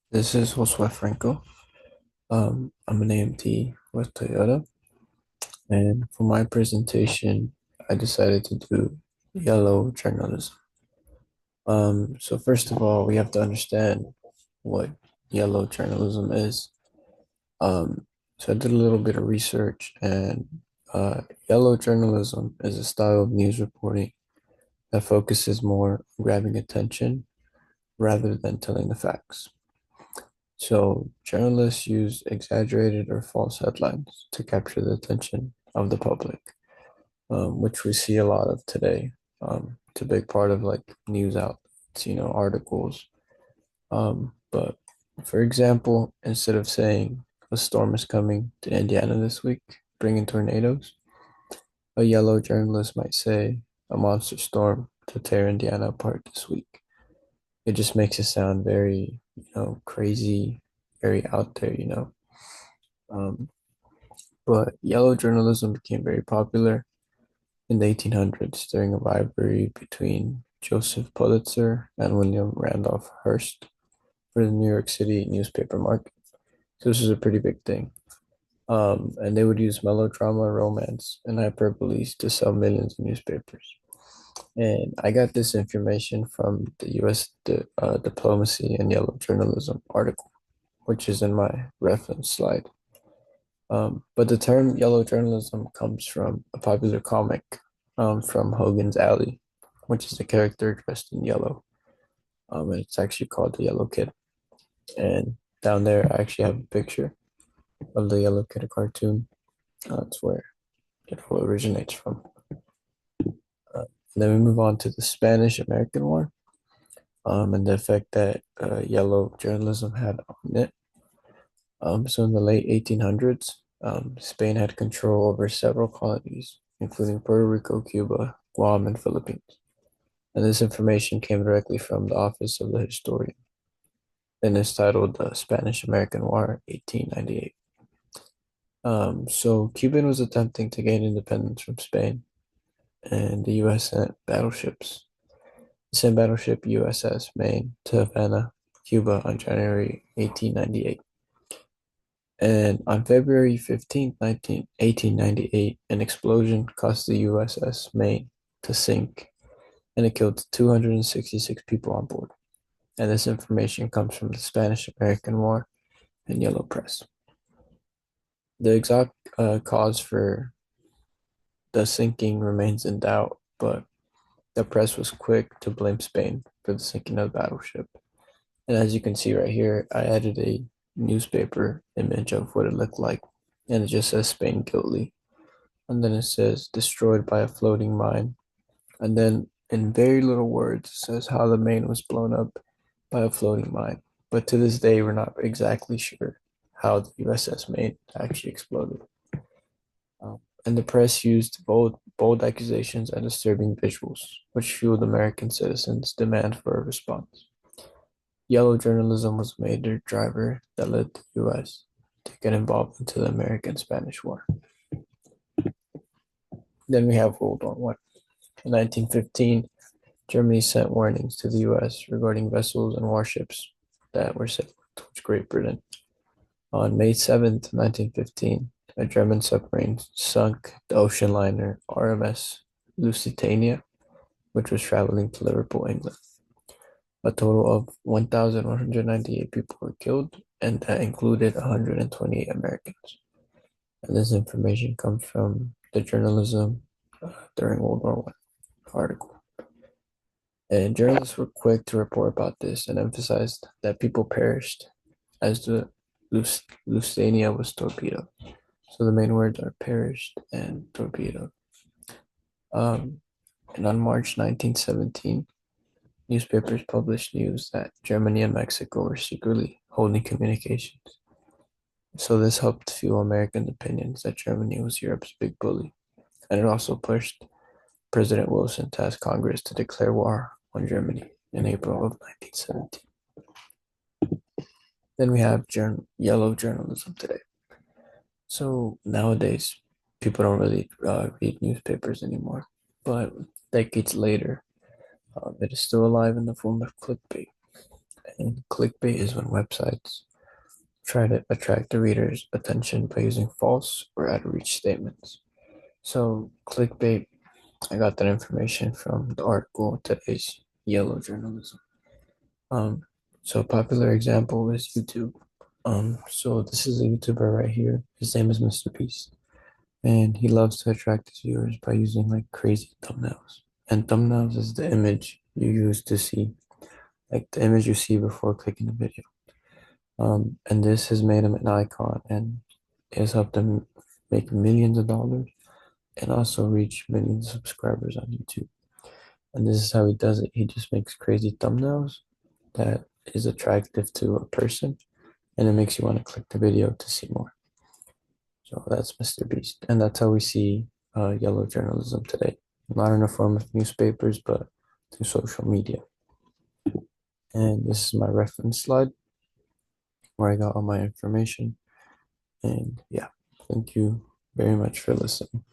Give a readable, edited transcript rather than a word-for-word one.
This is Josue Franco. I'm an AMT with Toyota, and for my presentation, I decided to do yellow journalism. So first of all, we have to understand what yellow journalism is. Um, so I did a little bit of research, and yellow journalism is a style of news reporting that focuses more on grabbing attention rather than telling the facts. So, journalists use exaggerated or false headlines to capture the attention of the public, which we see a lot of today. It's a big part of like news outlets, articles. But for example, instead of saying a storm is coming to Indiana this week, bringing tornadoes, a yellow journalist might say a monster storm to tear Indiana apart this week. It just makes it sound very, crazy, very out there. Um, but yellow journalism became very popular in the 1800s during a rivalry between Joseph Pulitzer and William Randolph Hearst for the New York City newspaper market. So this was a pretty big thing. And they would use melodrama, romance, and hyperbole to sell millions of newspapers. And I got this information from the U.S. Diplomacy and Yellow Journalism article, which is in my reference slide. But the term yellow journalism comes from a popular comic from Hogan's Alley, which is a character dressed in yellow. And it's actually called the Yellow Kid. And down there, I actually have a picture of the Yellow Kid cartoon. That's where it all originates from. And then we move on to the Spanish American War and the effect that yellow journalism had on it. So in the late 1800s, Spain had control over several colonies, including Puerto Rico, Cuba, Guam, and Philippines. And this information came directly from the Office of the Historian and is titled The Spanish American War, 1898. So Cuban was attempting to gain independence from Spain, and the U.S. sent battleships. It sent battleship USS Maine to Havana, Cuba on January 1898. And on February 15th, 1898, an explosion caused the USS Maine to sink, and it killed 266 people on board. And this information comes from the Spanish American War and Yellow Press. The exact cause for the sinking remains in doubt, but the press was quick to blame Spain for the sinking of the battleship. And as you can see right here, I added a newspaper image of what it looked like, and it just says Spain guilty. And then it says destroyed by a floating mine. And then in very little words, it says how the Maine was blown up by a floating mine. But to this day, we're not exactly sure how the USS Maine actually exploded. And the press used bold accusations and disturbing visuals, which fueled American citizens' demand for a response. Yellow journalism was a major driver that led the U.S. to get involved into the American-Spanish War. Then we have World War One. In 1915, Germany sent warnings to the U.S. regarding vessels and warships that were sailing towards Great Britain. On May 7th, 1915, a German submarine sunk the ocean liner RMS Lusitania, which was traveling to Liverpool, England. A total of 1,198 people were killed, and that included 128 Americans. And this information comes from the journalism during World War One article. And journalists were quick to report about this and emphasized that people perished as the Lusitania was torpedoed. So the main words are perished and torpedoed. Um, and on March 1917, newspapers published news that Germany and Mexico were secretly holding communications. So this helped fuel American opinions that Germany was Europe's big bully. And it also pushed President Wilson to ask Congress to declare war on Germany in April of 1917. Then we have yellow journalism today. So nowadays, people don't really read newspapers anymore. But decades later, it is still alive in the form of clickbait. And clickbait is when websites try to attract the reader's attention by using false or out-of-reach statements. So, clickbait, I got that information from the article Today's Yellow Journalism. Um, so a popular example is YouTube. So this is a YouTuber right here. His name is Mr. Beast, and he loves to attract his viewers by using like crazy thumbnails. And thumbnails is the image you use to see, like the image you see before clicking the video. And this has made him an icon and has helped him make millions of dollars and also reach millions of subscribers on YouTube. And this is how he does it. He just makes crazy thumbnails that is attractive to a person and it makes you want to click the video to see more. So that's Mr. Beast. And that's how we see yellow journalism today. Not in the form of newspapers, but through social media. And this is my reference slide where I got all my information. And yeah, thank you very much for listening.